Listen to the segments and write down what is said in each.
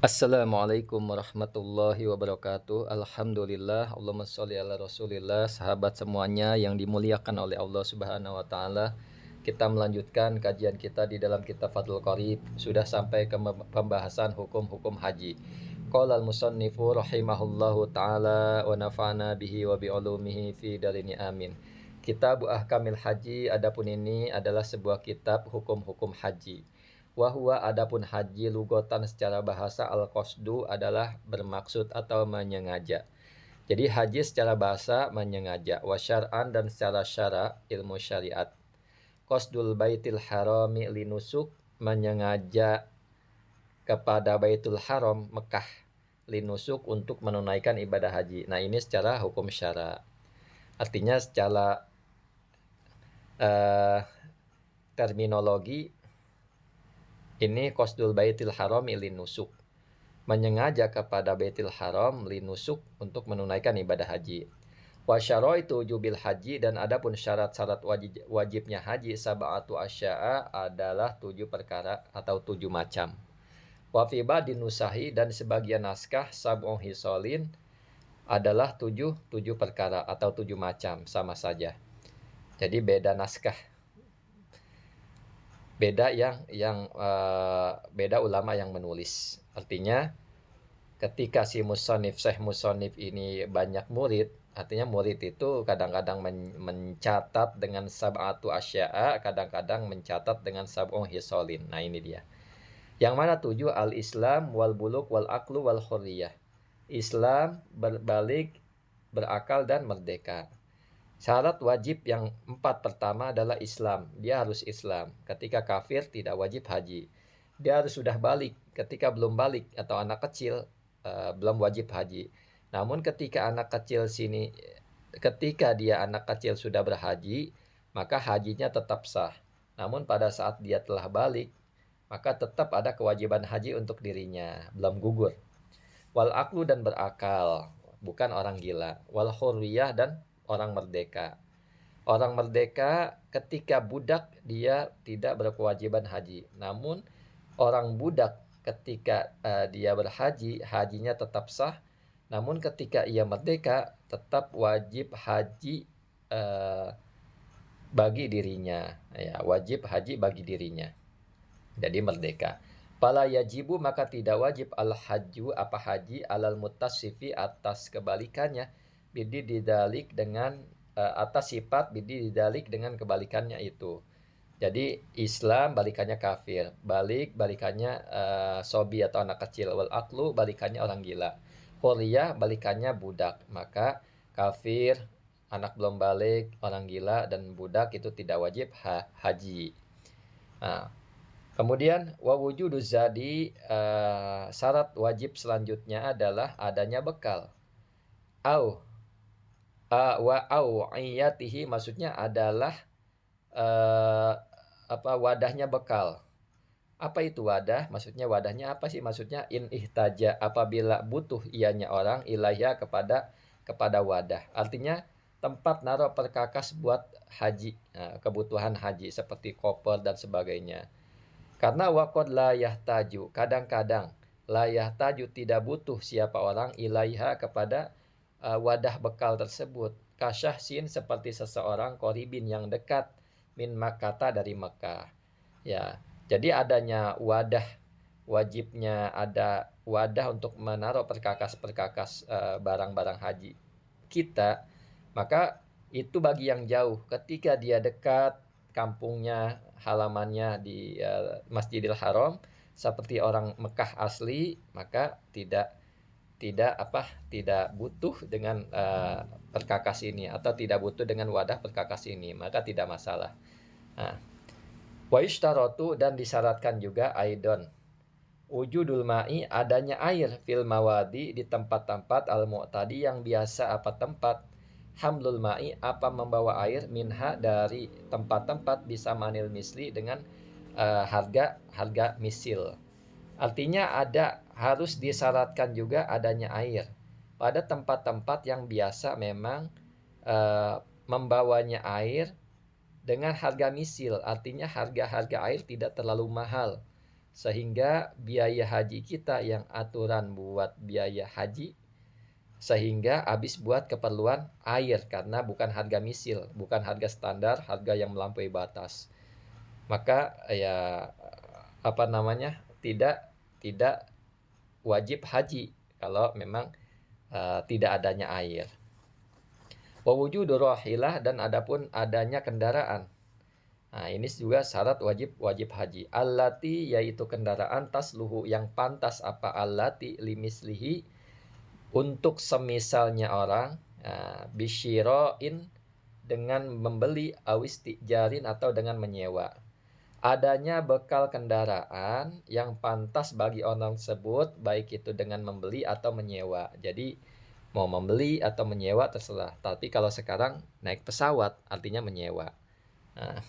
Assalamualaikum warahmatullahi wabarakatuh. Alhamdulillah, Allahumma sholli ala Rasulillah. Sahabat semuanya yang dimuliakan oleh Allah Subhanahu wa taala. Kita melanjutkan kajian kita di dalam kitab Fathul Qorib. Sudah sampai ke pembahasan hukum-hukum haji. Qala al-musannifu rahimahullahu taala wa nafa'ana bihi wa bi ulumihi fi darini amin. Kitab Ahkamil Haji, adapun ini adalah sebuah kitab hukum-hukum haji. Wahwa adapun haji lugotan secara bahasa al-qasdu adalah bermaksud atau menyengaja. Jadi haji secara bahasa menyengaja, wasyar'an dan secara syara ilmu syariat. Qasdul baitil harami linusuk menyengaja kepada Baitul Haram Mekah linusuk untuk menunaikan ibadah haji. Nah, ini secara hukum syara. Artinya secara terminologi ini qasdul baitil haram linusuk, menyengaja kepada Baitul Haram linusuk untuk menunaikan ibadah haji. Wa syaraitu wujubil haji, dan adapun syarat-syarat wajibnya haji sab'atu asya'a adalah 7 perkara atau 7 macam. Wa fi ba'din nusahi, dan sebagian naskah sab'u hisolin adalah 7 perkara atau 7 macam, sama saja. Jadi beda naskah. Beda beda ulama yang menulis. Artinya ketika si Syekh musonif ini banyak murid, artinya murid itu kadang-kadang mencatat dengan sab'atu asya'a, kadang-kadang mencatat dengan sab'u hisolin. Nah, ini dia. Yang mana 7? Al-Islam wal buluk wal aklu wal hurriyah. Islam, berbalik, berakal dan merdeka. Syarat wajib yang 4 pertama adalah Islam. Dia harus Islam. Ketika kafir tidak wajib haji. Dia harus sudah balik. Ketika belum balik atau anak kecil belum wajib haji. Namun ketika dia anak kecil sudah berhaji, maka hajinya tetap sah. Namun pada saat dia telah balik, maka tetap ada kewajiban haji untuk dirinya, belum gugur. Wal aklu, dan berakal, bukan orang gila. Wal hurriyah, dan orang merdeka. Orang merdeka ketika budak dia tidak berkewajiban haji. Namun orang budak ketika dia berhaji, hajinya tetap sah. Namun ketika ia merdeka tetap wajib haji bagi dirinya. Ya, wajib haji bagi dirinya. Jadi merdeka. Fala yajibu, maka tidak wajib al-hajju apa haji alal muttasifi atas kebalikannya, bidi didalik dengan atas sifat bidi didalik dengan kebalikannya itu. Jadi Islam balikannya kafir, balikannya sobi atau anak kecil, wal aklu balikannya orang gila, hurriyah balikannya budak. Maka kafir, anak belum balik, orang gila dan budak itu tidak wajib haji. Nah, kemudian wa wujuduz zadi, syarat wajib selanjutnya adalah adanya bekal. Wa awiyatihi, maksudnya adalah wadahnya bekal. Apa itu wadah? Maksudnya wadahnya apa sih? Maksudnya in ihtaja, apabila butuh ianya orang ilaiha kepada wadah. Artinya tempat naruh perkakas buat haji, kebutuhan haji seperti koper dan sebagainya. Karena waqad la yahtaju, kadang-kadang la yahtaju tidak butuh siapa orang ilaiha kepada wadah bekal tersebut. Kasyahsin, seperti seseorang koribin yang dekat min Makkata, dari Mekah. Ya, jadi adanya wadah, wajibnya ada wadah untuk menaruh perkakas-perkakas barang-barang haji kita, maka itu bagi yang jauh. Ketika dia dekat kampungnya, halamannya di Masjidil Haram seperti orang Mekah asli, maka tidak butuh dengan perkakas ini, atau tidak butuh dengan wadah perkakas ini, maka tidak masalah. Wa ishtaratu, dan disyaratkan juga aidon wujudul ma'i, adanya air fil mawadi, di tempat-tempat al mu'tadi yang biasa apa tempat, hamlul ma'i, apa membawa air, minha, dari tempat-tempat, bisa manil misli, dengan harga misil. Artinya harus disyaratkan juga adanya air pada tempat-tempat yang biasa memang membawanya air dengan harga misil. Artinya harga air tidak terlalu mahal. sehingga biaya haji kita yang aturan buat biaya haji, sehingga habis buat keperluan air karena bukan harga misil, bukan harga standar, harga yang melampaui batas. Maka ya apa namanya, tidak wajib haji kalau memang tidak adanya air. Wa wujudu rahilah, dan adapun adanya kendaraan. Nah, ini juga syarat wajib haji. Allati, yaitu kendaraan, tasluhu yang pantas, apa allati limislihi, untuk semisalnya orang, bisyiroin, dengan membeli, awistijarin, atau dengan menyewa. Adanya bekal kendaraan yang pantas bagi orang tersebut, baik itu dengan membeli atau menyewa. Jadi mau membeli atau menyewa terserah. Tapi kalau sekarang naik pesawat artinya menyewa. Nah,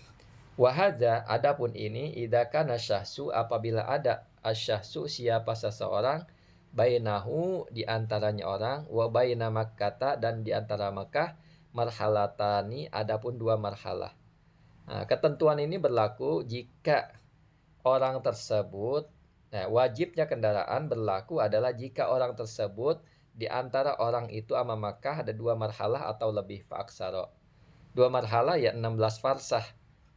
wahada, adapun ini, idza kana syahsu, apabila ada asyahsu, siapa seseorang, bainahu, di antaranya orang, wa baina Makkah, dan di antara Makkah, marhalatani, adapun dua marhalah. Nah, ketentuan ini berlaku jika orang tersebut, wajibnya kendaraan berlaku adalah jika orang tersebut di antara orang itu sama Makkah ada dua marhalah atau lebih, faaksaro. Dua marhalah ya 16 farsah,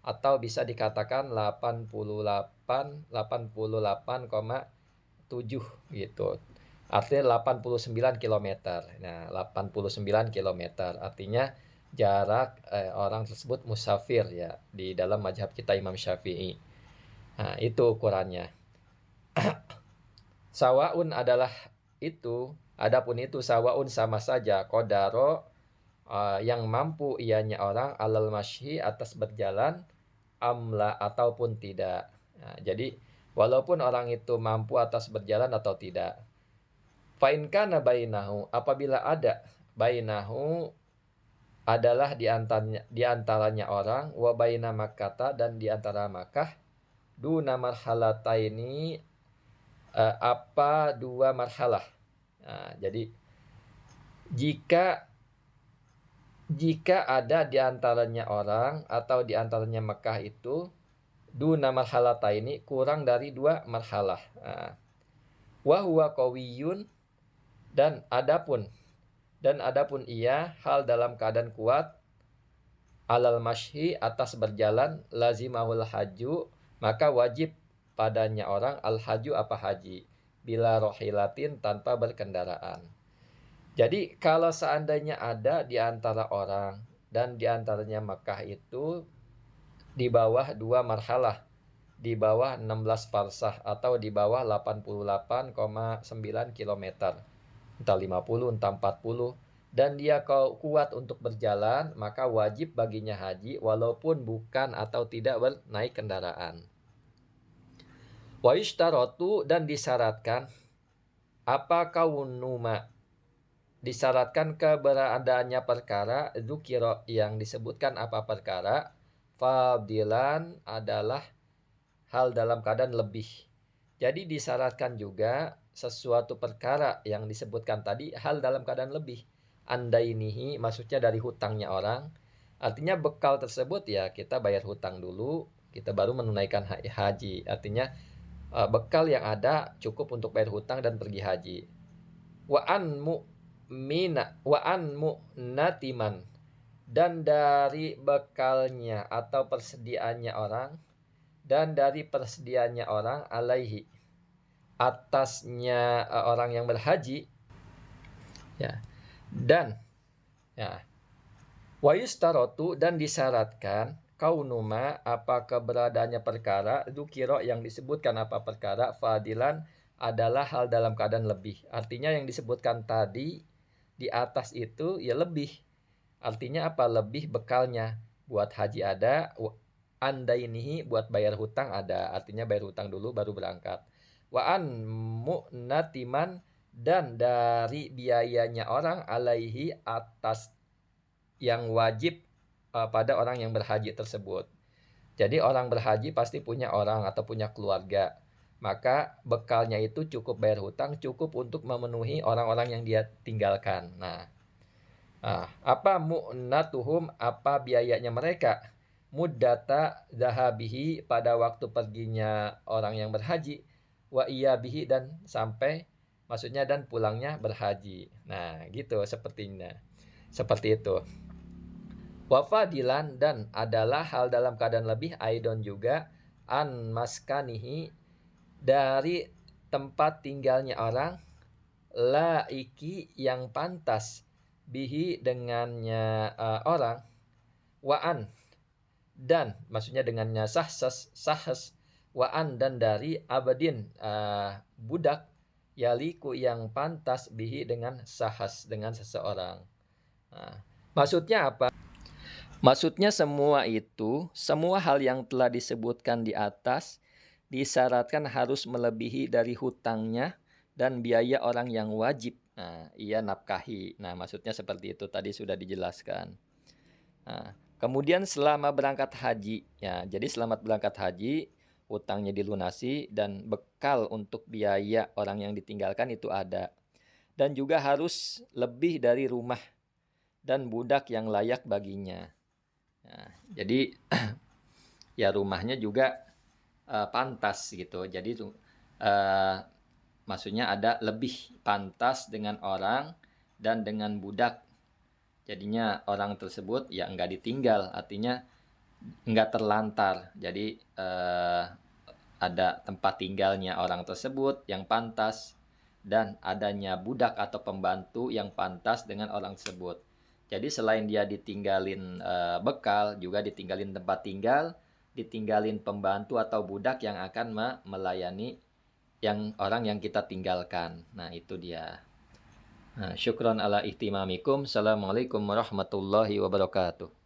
atau bisa dikatakan 88,7 gitu. Artinya 89 km. Nah, 89 km artinya jarak orang tersebut musafir ya di dalam mazhab kita Imam Syafi'i. Nah, itu ukurannya. Sawaun adalah itu, adapun itu sawaun sama saja, kodaro yang mampu ianya orang, alal masyi, atas berjalan, amla, ataupun tidak. Nah, jadi walaupun orang itu mampu atas berjalan atau tidak. Fa'in kana bainahu, apabila ada bainahu adalah di antaranya orang, wa baina Makkah, dan di antara Makkah, duna marhalataini, apa dua marhalah. Nah, jadi jika ada di antaranya orang atau di antaranya Mekah itu duna marhalataini, kurang dari dua marhalah. Nah, wa huwa qawiyun, dan adapun ia hal dalam keadaan kuat, alal masyi, atas berjalan, lazimahul haju, maka wajib padanya orang al haju, apa haji, bila rohilatin, tanpa berkendaraan. Jadi kalau seandainya ada di antara orang dan di antaranya Makkah itu di bawah dua marhalah, di bawah 16 farsah, atau di bawah 88,9 km, entah 50 entah 40, dan dia kuat untuk berjalan, maka wajib baginya haji walaupun bukan atau tidak bernaik kendaraan. Wa yushtaratu, dan disyaratkan, apa kaunuma, disyaratkan keberadaannya perkara, dzukira, yang disebutkan apa perkara, fadilan, adalah hal dalam keadaan lebih. Jadi disyaratkan juga sesuatu perkara yang disebutkan tadi hal dalam keadaan lebih. Andainihi, maksudnya dari hutangnya orang. Artinya bekal tersebut ya kita bayar hutang dulu, kita baru menunaikan haji. Artinya bekal yang ada cukup untuk bayar hutang dan pergi haji. Wa an mu'natiman, dan dari bekalnya atau persediaannya orang, dan dari persediaannya orang, alaihi, atasnya orang yang berhaji ya. Dan ya, wa yustarotu, dan disyaratkan, kaunuma, apa keberadaannya perkara, dzukira, yang disebutkan apa perkara, fadilan, adalah hal dalam keadaan lebih. Artinya yang disebutkan tadi di atas itu ya lebih. Artinya apa? Lebih bekalnya. Buat haji ada, andainihi, buat bayar hutang ada. Artinya bayar hutang dulu baru berangkat. Wa an mu'natiman, dan dari biayanya orang, alaihi, atas yang wajib pada orang yang berhaji tersebut. Jadi orang berhaji pasti punya orang atau punya keluarga. Maka bekalnya itu cukup bayar hutang, cukup untuk memenuhi orang-orang yang dia tinggalkan. Nah, apa mu'natuhum, apa biayanya mereka? muddata zahabihi, pada waktu perginya orang yang berhaji, wa iyabihi, dan sampai, maksudnya dan pulangnya berhaji. Nah, gitu sepertinya. Seperti itu. Wa fadilan, dan adalah hal dalam keadaan lebih, aidon juga, an maskanihi, dari tempat tinggalnya orang, laiki, yang pantas, bihi, dengannya orang, waan, dan maksudnya dengannya sahs, waan, dan dari, abadin, budak, yaliku, yang pantas, bihi, dengan sahas, dengan seseorang. Nah, maksudnya apa? Maksudnya semua hal yang telah disebutkan di atas disyaratkan harus melebihi dari hutangnya dan biaya orang yang wajib. Nah, ia nafkahi. Nah, maksudnya seperti itu, tadi sudah dijelaskan. Nah, kemudian selama berangkat haji, ya, jadi selamat berangkat haji, hutangnya dilunasi dan bekal untuk biaya orang yang ditinggalkan itu ada. Dan juga harus lebih dari rumah dan budak yang layak baginya. Nah, jadi ya rumahnya juga pantas gitu. Jadi maksudnya ada lebih pantas dengan orang dan dengan budak. Jadinya orang tersebut ya nggak ditinggal, artinya nggak terlantar. Jadi ada tempat tinggalnya orang tersebut yang pantas dan adanya budak atau pembantu yang pantas dengan orang tersebut. Jadi selain dia ditinggalin bekal, juga ditinggalin tempat tinggal, ditinggalin pembantu atau budak yang akan melayani orang yang kita tinggalkan. Nah, itu dia. Nah, syukron ala ihtimamikum. Assalamualaikum warahmatullahi wabarakatuh.